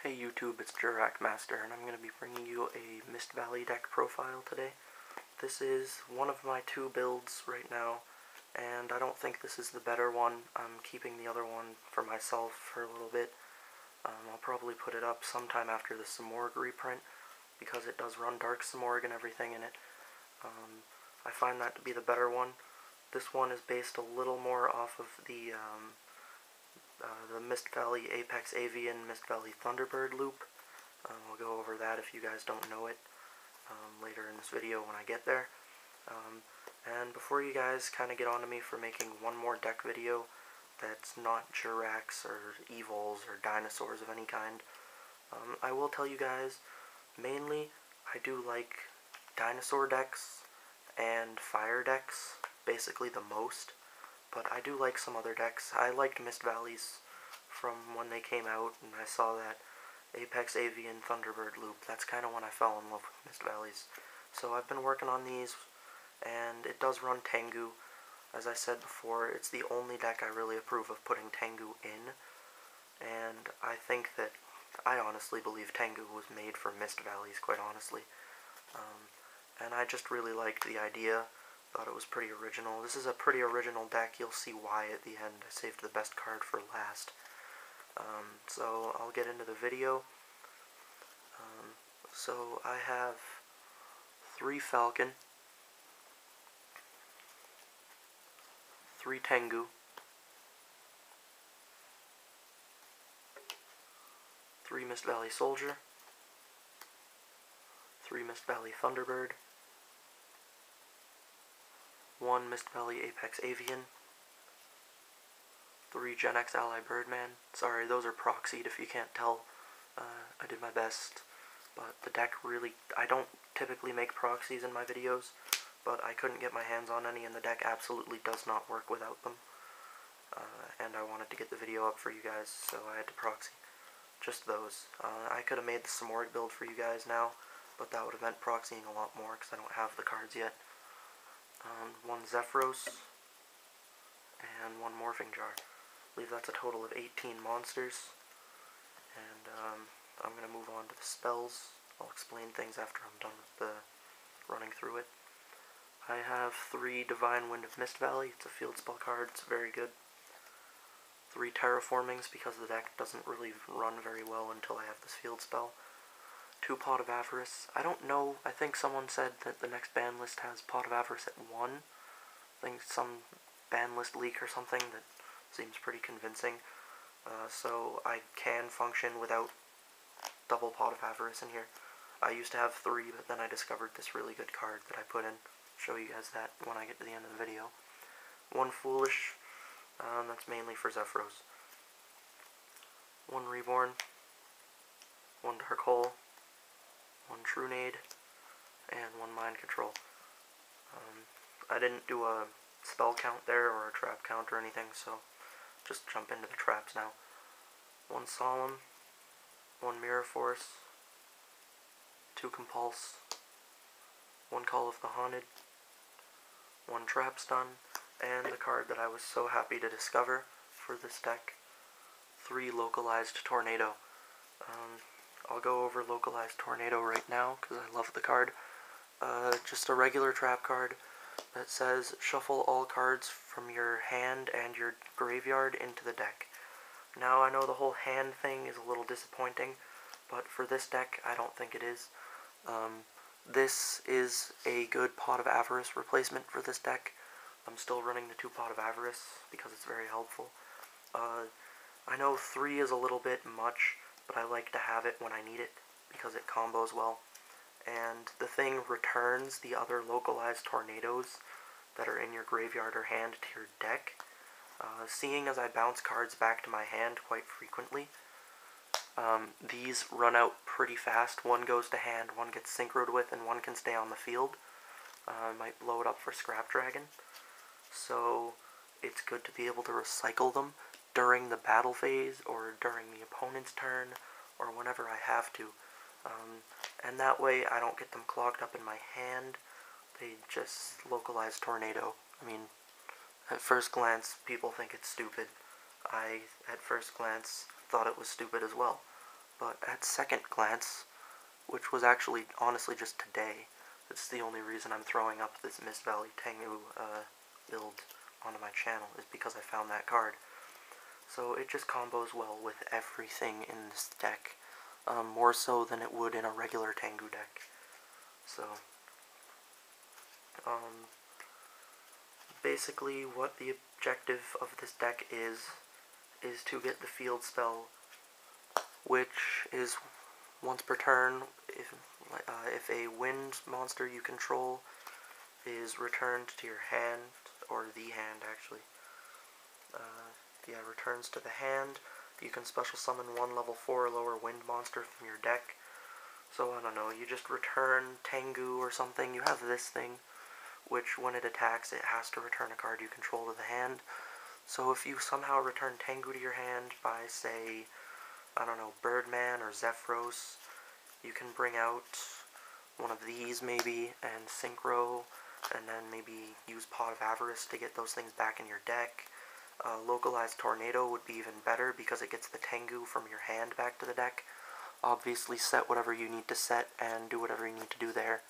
Hey YouTube, it's jurracmaster, and I'm going to be bringing you a Mist Valley deck profile today. This is one of my two builds right now, and I don't think this is the better one. I'm keeping the other one for myself for a little bit. I'll probably put it up sometime after the Simorg reprint, because it does run Dark Simorg and everything in it. I find that to be the better one. This one is based a little more off of the Mist Valley Apex Avian Mist Valley Thunderbird loop. I'll go over that if you guys don't know it later in this video when I get there. And before you guys kind of get on to me for making one more deck video that's not jurracs or evols or dinosaurs of any kind, I will tell you guys, mainly I do like dinosaur decks and fire decks, basically the most. But I do like some other decks. I liked Mist Valleys from when they came out, and I saw that Apex Avian Thunderbird loop. That's kind of when I fell in love with Mist Valleys. So I've been working on these, and it does run Tengu. As I said before, it's the only deck I really approve of putting Tengu in, and I honestly believe Tengu was made for Mist Valleys, quite honestly. And I just really liked the idea. Thought it was pretty original. This is a pretty original deck. You'll see why at the end. I saved the best card for last. So I'll get into the video. So I have 3 Falcon, 3 Tengu, 3 Mist Valley Soldier, 3 Mist Valley Thunderbird, 1 Mist Valley Apex Avian, 3 Gen X Ally Birdman. Sorry, those are proxied if you can't tell. I did my best, but the deck really, I don't typically make proxies in my videos, but I couldn't get my hands on any, and the deck absolutely does not work without them. And I wanted to get the video up for you guys, so I had to proxy. Just those. I could have made the Simorg build for you guys now, but that would have meant proxying a lot more, because I don't have the cards yet. 1 Zephyros, and 1 Morphing Jar. I believe that's a total of 18 monsters. And I'm going to move on to the spells. I'll explain things after I'm done with the running through it. I have 3 Divine Wind of Mist Valley. It's a field spell card. It's very good. 3 Terraformings, because the deck doesn't really run very well until I have this field spell. 2 Pot of Avarice. I don't know, I think someone said that the next ban list has Pot of Avarice at 1. I think some ban list leak or something that seems pretty convincing. So I can function without double Pot of Avarice in here. I used to have 3, but then I discovered this really good card that I put in. Show you guys that when I get to the end of the video. 1 Foolish, that's mainly for Zephyros. 1 Reborn, 1 Dark Hole, 1 Trunade, and 1 Mind Control. I didn't do a spell count there or a trap count or anything, so just jump into the traps now. 1 Solemn, 1 Mirror Force, 2 Compulse, 1 Call of the Haunted, 1 Trap Stun, and the card that I was so happy to discover for this deck, 3 Localized Tornado. I'll go over Localized Tornado right now, because I love the card. Just a regular trap card that says, shuffle all cards from your hand and your graveyard into the deck. Now, I know the whole hand thing is a little disappointing, but for this deck, I don't think it is. This is a good Pot of Avarice replacement for this deck. I'm still running the 2 Pot of Avarice, because it's very helpful. I know 3 is a little bit much, but I like to have it when I need it, because it combos well. And the thing returns the other localized tornadoes that are in your graveyard or hand to your deck. Seeing as I bounce cards back to my hand quite frequently, these run out pretty fast. 1 goes to hand, 1 gets synchroed with, and 1 can stay on the field. I might blow it up for Scrap Dragon. So it's good to be able to recycle them during the battle phase, or during the opponent's turn, or whenever I have to. And that way I don't get them clogged up in my hand. They just localize Tornado. I mean, at first glance, people think it's stupid. I, at first glance, thought it was stupid as well. but at second glance, which was actually honestly just today, it's the only reason I'm throwing up this Mist Valley Tengu build onto my channel, is because I found that card. So it just combos well with everything in this deck, more so than it would in a regular Tengu deck. So, basically what the objective of this deck is to get the field spell, which is once per turn, if a wind monster you control is returned to your hand, or the hand actually, returns to the hand, you can special summon one level 4 or lower wind monster from your deck. So I don't know, you just return Tengu or something, you have this thing, which when it attacks it has to return a card you control to the hand. So if you somehow return Tengu to your hand by, say, I don't know, Birdman or Zephyros, you can bring out one of these maybe, and Synchro, and then maybe use Pot of Avarice to get those things back in your deck. Localized Tornado would be even better because it gets the Tengu from your hand back to the deck. Obviously set whatever you need to set and do whatever you need to do there,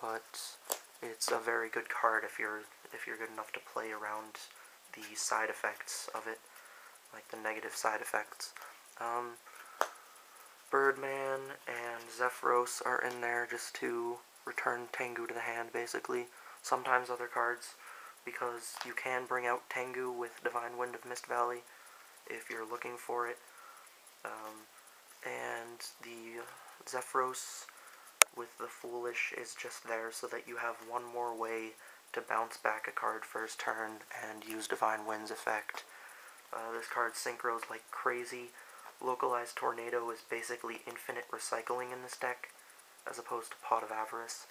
but it's a very good card if you're good enough to play around the side effects of it, like the negative side effects. Birdman and Zephyros are in there just to return Tengu to the hand, basically. Sometimes other cards, because you can bring out Tengu with Divine Wind of Mist Valley if you're looking for it. And the Zephyros with the Foolish is just there so that you have one more way to bounce back a card first turn and use Divine Wind's effect. This card synchros like crazy. Localized Tornado is basically infinite recycling in this deck, as opposed to Pot of Avarice.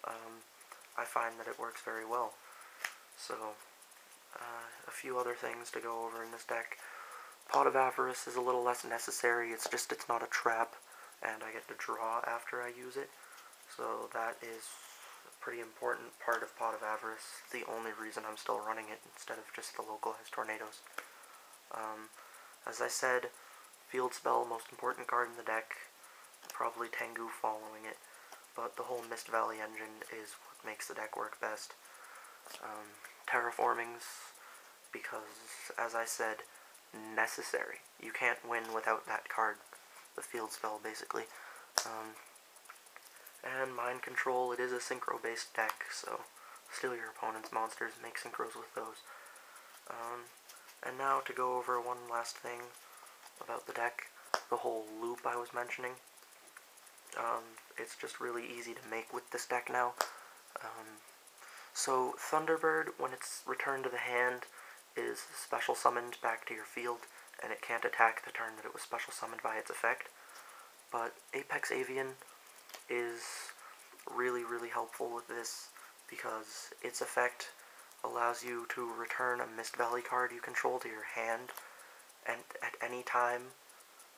I find that it works very well. So, a few other things to go over in this deck. Pot of Avarice is a little less necessary, it's not a trap, and I get to draw after I use it. So that is a pretty important part of Pot of Avarice, the only reason I'm still running it instead of just the localized tornadoes. As I said, Field Spell, most important card in the deck, probably Tengu following it, but the whole Mist Valley engine is what makes the deck work best. Terraformings, because, as I said, necessary. You can't win without that card, the Field Spell, basically. And Mind Control, it is a synchro-based deck, so steal your opponent's monsters, make synchros with those. And now to go over one last thing about the deck, the whole loop I was mentioning. It's just really easy to make with this deck now. So Thunderbird, when it's returned to the hand, is special summoned back to your field, and it can't attack the turn that it was special summoned by its effect. But Apex Avian is really, really helpful with this, because its effect allows you to return a Mist Valley card you control to your hand, and at any time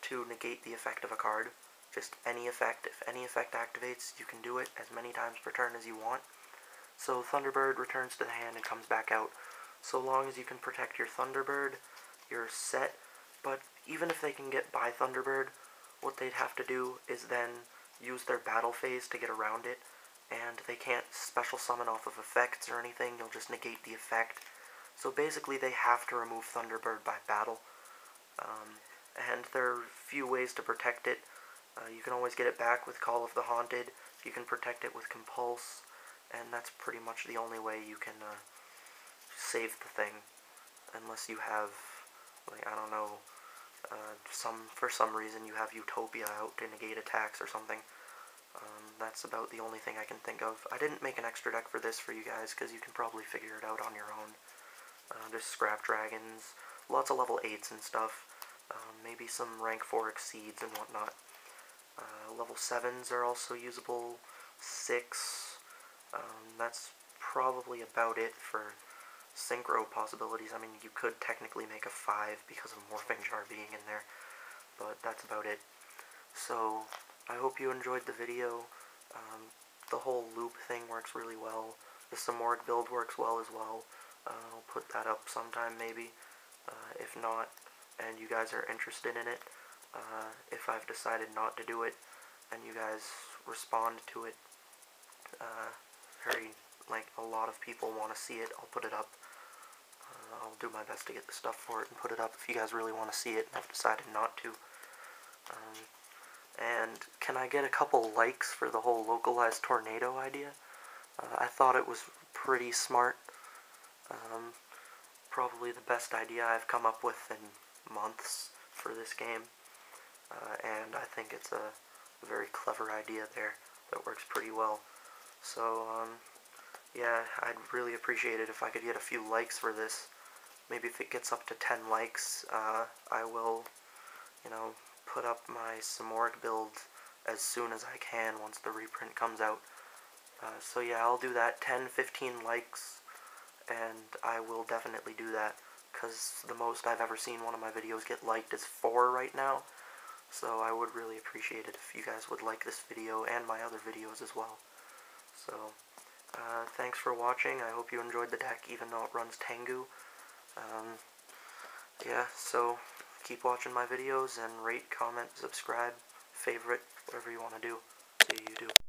to negate the effect of a card. Just any effect. If any effect activates, you can do it as many times per turn as you want. So Thunderbird returns to the hand and comes back out. So long as you can protect your Thunderbird, you're set. But even if they can get by Thunderbird, what they'd have to do is then use their battle phase to get around it, and they can't special summon off of effects or anything, you'll just negate the effect. So basically they have to remove Thunderbird by battle, and there are few ways to protect it. You can always get it back with Call of the Haunted, you can protect it with Compulse, and that's pretty much the only way you can save the thing, unless you have, like, I don't know, for some reason you have Utopia out to negate attacks or something. That's about the only thing I can think of. I didn't make an extra deck for this for you guys, because you can probably figure it out on your own. There's Scrap Dragons, lots of level 8s and stuff, maybe some rank 4 Exceeds and whatnot. Level 7s are also usable, 6, that's probably about it for synchro possibilities. I mean, you could technically make a 5 because of Morphing Jar being in there, but that's about it. So, I hope you enjoyed the video. The whole loop thing works really well. The Samorg build works well as well. I'll put that up sometime maybe. If not, and you guys are interested in it, if I've decided not to do it and you guys respond to it, like a lot of people want to see it, I'll put it up. I'll do my best to get the stuff for it and put it up if you guys really want to see it and I've decided not to. And can I get a couple likes for the whole localized tornado idea? I thought it was pretty smart. Probably the best idea I've come up with in months for this game. And I think it's a very clever idea there that works pretty well. So, yeah, I'd really appreciate it if I could get a few likes for this. Maybe if it gets up to 10 likes, I will, put up my Simorg build as soon as I can once the reprint comes out. So yeah, I'll do that, 10-15 likes, and I will definitely do that, because the most I've ever seen one of my videos get liked is 4 right now, so I would really appreciate it if you guys would like this video and my other videos as well. So, thanks for watching. I hope you enjoyed the deck, even though it runs Tengu. Yeah, so keep watching my videos and rate, comment, subscribe, favorite, whatever you want to do. See you do.